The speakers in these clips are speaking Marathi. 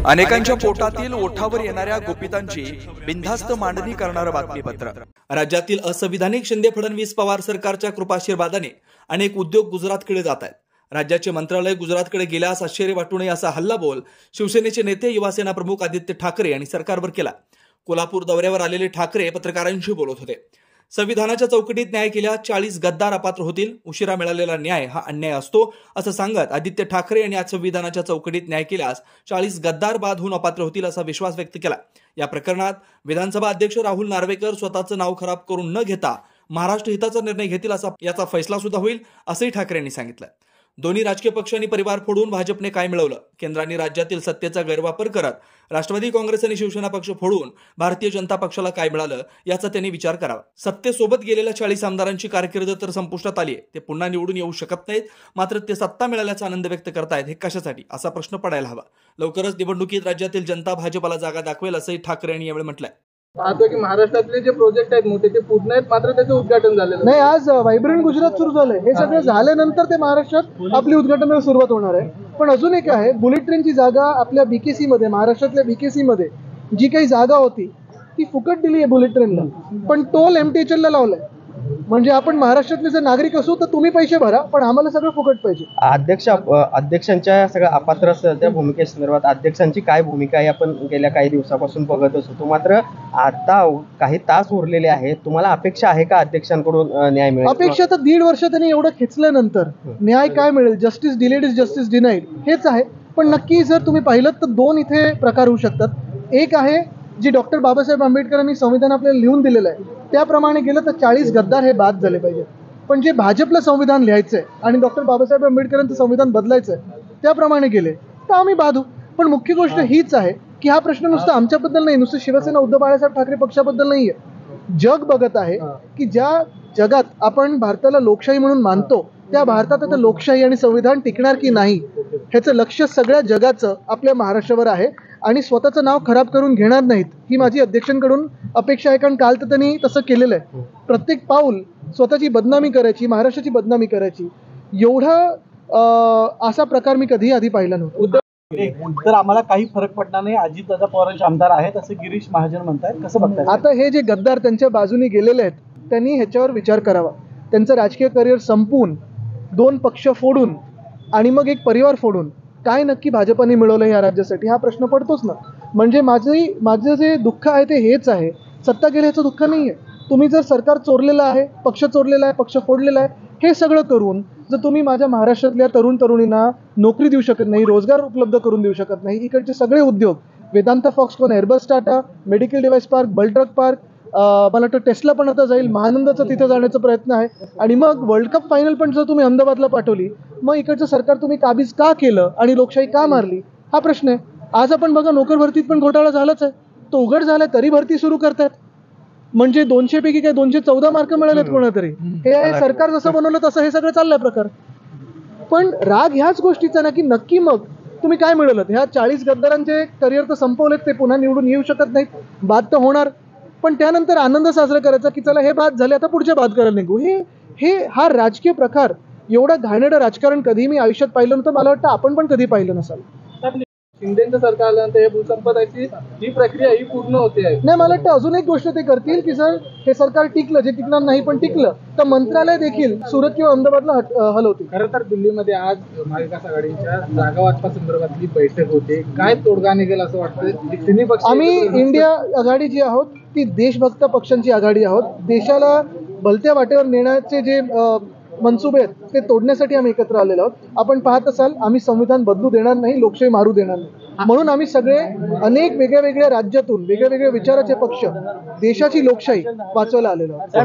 अनेकांच्या पोटातील ओठावर येणाऱ्या गुपितांची बिनधास्त मांडणी करणारं बातमीपत्र। राज्यातील असंविधानिक शिंदे फडणवीस पवार सरकारच्या कृपाशीर्वादाने अनेक उद्योग गुजरातकडे जात आहेत। राज्याचे मंत्रालय गुजरातकडे गेल्यास आश्चर्य वाटू नये असा हल्लाबोल शिवसेनेचे नेते युवासेना प्रमुख आदित्य ठाकरे यांनी सरकारवर केला। कोल्हापूर दौऱ्यावर आलेले ठाकरे पत्रकारांशी बोलत होते। संविधानाच्या चौकटीत न्याय केल्यास 40 गद्दार अपात्र होतील। उशिरा मिळालेला न्याय हा अन्याय असतो असं सांगत आदित्य ठाकरे यांनी आज संविधानाच्या चौकटीत न्याय केल्यास 40 गद्दार बाद होऊन अपात्र होतील असा विश्वास व्यक्त केला। या प्रकरणात विधानसभा अध्यक्ष राहुल नार्वेकर स्वतःचं नाव खराब करून न घेता महाराष्ट्र हिताचा निर्णय घेतील असा याचा फैसला सुद्धा होईल असंही ठाकरे यांनी सांगितलं। दोन्ही राजकीय पक्षांनी परिवार फोडून भाजपने काय मिळवलं? केंद्राने राज्यातील सत्तेचा गैरवापर करत राष्ट्रवादी काँग्रेस आणि शिवसेना पक्ष फोडून भारतीय जनता पक्षाला काय मिळालं याचा त्यांनी विचार करावा। सत्तेसोबत गेलेल्या 40 आमदारांची कारकीर्द तर संपुष्टात आली आहे, ते पुन्हा निवडून येऊ शकत नाहीत, मात्र ते सत्ता मिळाल्याचा आनंद व्यक्त करतायत, हे कशासाठी असा प्रश्न पडायला हवा। लवकरच निवडणुकीत राज्यातील जनता भाजपला जागा दाखवेल असंही ठाकरे यांनी यावेळी म्हटलंय। पाहतो की महाराष्ट्रातले जे प्रोजेक्ट आहेत मोठे ते पूर्ण आहेत, मात्र त्याचं उद्घाटन झालेलं नाही। आज व्हायब्रंट गुजरात सुरू झालंय, हे सगळं झाल्यानंतर ते महाराष्ट्रात आपली उद्घाटनाला सुरुवात होणार आहे। पण अजून एक आहे, बुलेट ट्रेनची जागा आपल्या बीकेसी मध्ये, महाराष्ट्रातल्या बीकेसी मध्ये जी काही जागा होती ती फुकट दिली आहे बुलेट ट्रेनला, पण टोल MTHL ला लावलाय। म्हणजे आपण महाराष्ट्रातले जर नागरिक असू तर तुम्ही पैसे भरा, पण आम्हाला सगळं फुकट पाहिजे। अध्यक्षांच्या सगळ्या अपात्र त्या भूमिकेसंदर्भात अध्यक्षांची काय भूमिका आहे आपण गेल्या काही दिवसापासून बघतच होतो, मात्र आता काही तास उरलेले आहेत, तुम्हाला अपेक्षा आहे का अध्यक्षांकडून न्याय मिळेल? अपेक्षा तर 1.5 वर्ष त्यांनी एवढं खेचल्यानंतर न्याय काय मिळेल? Justice delayed is justice denied हेच आहे। पण नक्की जर तुम्ही पाहिलं तर 2 इथे प्रकार होऊ शकतात। एक आहे जी डॉक्टर बाबासाहेब आंबेडकरांनी संविधान आपल्याला लिहून दिलेलं आहे त्याप्रमाणे गेलं तर 40 गद्दार हे बाद झाले पाहिजे। पण जे भाजपला संविधान लिहायचंय आणि डॉक्टर बाबासाहेब आंबेडकरांचं संविधान बदलायचंय त्याप्रमाणे गेले तर आम्ही बाधू। पण मुख्य गोष्ट हीच आहे की हा प्रश्न नुसता आमच्याबद्दल नाही, नुसतं शिवसेना उद्धव बाळासाहेब ठाकरे पक्षाबद्दल नाहीये। जग बघत आहे की ज्या जगात आपण भारताला लोकशाही म्हणून मानतो त्या भारतात आता लोकशाही आणि संविधान टिकणार की नाही ह्याचं लक्ष सगळ्या जगाचं आपल्या महाराष्ट्रावर आहे आणि स्वतःचं नाव खराब करून घेणार नाहीत ही माझी अध्यक्षांकडून अपेक्षा आहे। कारण काल तर त्यांनी तसं केलेलं आहे। प्रत्येक पाऊल स्वतःची बदनामी करायची, महाराष्ट्राची बदनामी करायची, एवढा असा प्रकार मी कधीही आधी पाहिला नव्हता। तर आम्हाला काही फरक पडणार नाही, अजितदादा पवारांचे आमदार आहेत असं गिरीश महाजन म्हणतात, कसं बघताय? आता हे जे गद्दार त्यांच्या बाजूने गेलेले आहेत त्यांनी ह्याच्यावर विचार करावा। त्यांचं राजकीय करिअर संपवून 2 पक्ष फोडून आणि मग एक परिवार फोडून काय नक्की भाजपाने मिळवलं या राज्यासाठी हा प्रश्न पडतोच ना। म्हणजे माझं जे दुःख आहे ते हेच आहे, सत्ता गेल्याचं दुःख नाहीये। तुम्ही जर सरकार चोरलेलं आहे, पक्ष चोरलेला आहे, पक्ष फोडलेला आहे, हे सगळं करून जर तुम्ही माझ्या महाराष्ट्रातल्या तरुण तरुणींना नोकरी देऊ शकत नाही, रोजगार उपलब्ध करून देऊ शकत नाही, इकडचे सगळे उद्योग Vedanta, Foxconn, Airbus, Tata, medical device park, bulk drug park, मला वाटतं टेस्ला पण आता जाईल, महानंदाचं तिथे जाण्याचा प्रयत्न आहे, आणि मग वर्ल्ड कप फायनल पण जर तुम्ही अहमदाबादला पाठवली, मग इकडचं सरकार तुम्ही काबीज का केलं आणि लोकशाही का मारली हा प्रश्न आहे। आज आपण बघा नोकर भरतीत पण घोटाळा झालाच आहे, तो उघड झालाय तरी भरती सुरू करतात। म्हणजे 200 पैकी काय 214 मार्क मिळालेत कोणातरी, हे आहे सरकार जसं बनवलं तसं हे सगळं चाललंय प्रकार। पण राग ह्याच गोष्टीचा ना की नक्की मग तुम्ही काय मिळवलं? ह्या 40 गद्दारांचे करिअर तर संपवलेत, ते पुन्हा निवडून येऊ शकत नाहीत, बाद तर होणार, पण त्यानंतर आनंद साजरा करायचा की चला हे बाद झाले आता पुढचे बाद करायला निघू। हा राजकीय प्रकार, एवढं घाणेरडं राजकारण कधी मी आयुष्यात पाहिलं नव्हतं, मला वाटतं आपण पण कधी पाहिलं नसाल। शिंदेचं सरकार आल्यानंतर हे भूसंपादनाची ही प्रक्रिया ही पूर्ण होते आहे। नाही, मला वाटतं अजून एक गोष्ट ते करतील की जर हे सरकार टिकलं, जे टिकणार नाही पण टिकलं तर मंत्रालय देखील सुरत किंवा अहमदाबादला हलवतील। खरं तर दिल्लीमध्ये आज महाविकास आघाडीच्या जागा वाटपासंदर्भातली बैठक होते, काय तोडगा निघेल असं वाटतं? तिन्ही पक्ष, आम्ही इंडिया आघाडी जी आहोत ती देशभक्त पक्षांची आघाडी आहोत। देशाला भलत्या वाटेवर नेण्याचे जे मनसुबे आहेत ते तोडण्यासाठी आम्ही एकत्र आलेलो आहोत। आपण पाहत असाल आम्ही संविधान बदलू देणार नाही, लोकशाही मारू देणार नाही, म्हणून आम्ही सगळे अनेक वेगळ्या वेगळ्या राज्यातून वेगळ्या विचाराचे पक्ष देशाची लोकशाही वाचवायला आलेलो आहोत।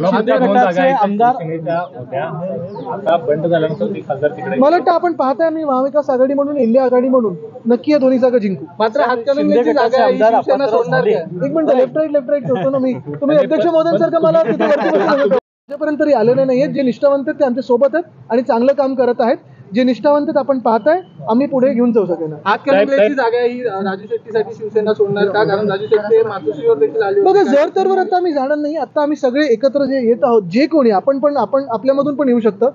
मला वाटतं आपण पाहताय आम्ही महाविकास आघाडी म्हणून, इंडिया आघाडी म्हणून नक्की या दोन्ही जागा जिंकू। मात्र हातकणंगलेची जागा एक मिनिट लेफ्ट राईट करतो ना मी, तुम्ही अध्यक्ष महोदयांसारखं मला आजपर्यंत तरी आलेले नाहीयेत। जे निष्ठावंत आहेत ते आमच्या सोबत आहेत आणि चांगलं काम करत आहेत। जे निष्ठावंत आहेत आपण पाहताय, आम्ही पुढे घेऊन जाऊ शकेल। हातकणंगलेची जागा ही राजू शेट्टीसाठी शिवसेना सोडणार का? कारण राजू शेट्टी मातोश्रीवर देखील आले। बघा जर तरवर आता आम्ही जाणार नाही, आता आम्ही सगळे एकत्र जे येत आहोत, जे कोणी आपण आपल्यामधून पण येऊ शकतं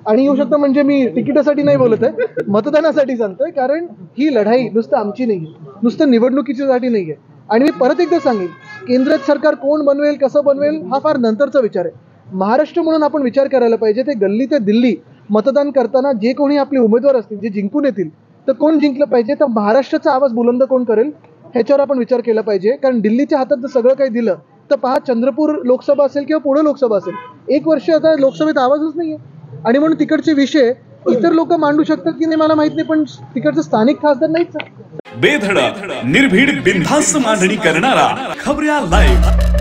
आणि येऊ शकतं म्हणजे मी तिकिटासाठी नाही बोलत आहे, मतदानासाठी सांगतोय, कारण ही लढाई नुसतं आमची नाही। नुसतं निवडणुकीच्यासाठी नाही आहे. आणि मी परत एकदा सांगेन, केंद्रात सरकार कोण बनवेल, कसं बनवेल हा फार नंतरचा विचार आहे. महाराष्ट्र म्हणून आपण विचार करायला पाहिजे. ते गल्ली ते दिल्ली मतदान करताना जे कोणी आपले उमेदवार असतील, जे जिंकून येतील, तर कोण जिंकलं पाहिजे, तर महाराष्ट्राचा आवाज बुलंद कोण करेल ह्याच्यावर आपण विचार केला पाहिजे. कारण दिल्लीच्या हातात जर सगळं काही दिलं तर पहा, चंद्रपूर लोकसभा असेल किंवा पुणे लोकसभा असेल, 1 वर्ष आता लोकसभेत आवाजच नाही आहे. आणि म्हणून तिकडचे विषय इतर लोक मांडू शकतात की नाही मला माहित नाही, पण तिकडचे स्थानिक खासदार नाहीच. बेधडक निर्भीड बिनधास्त मांडणी करणारा खबऱ्या लाईव्ह.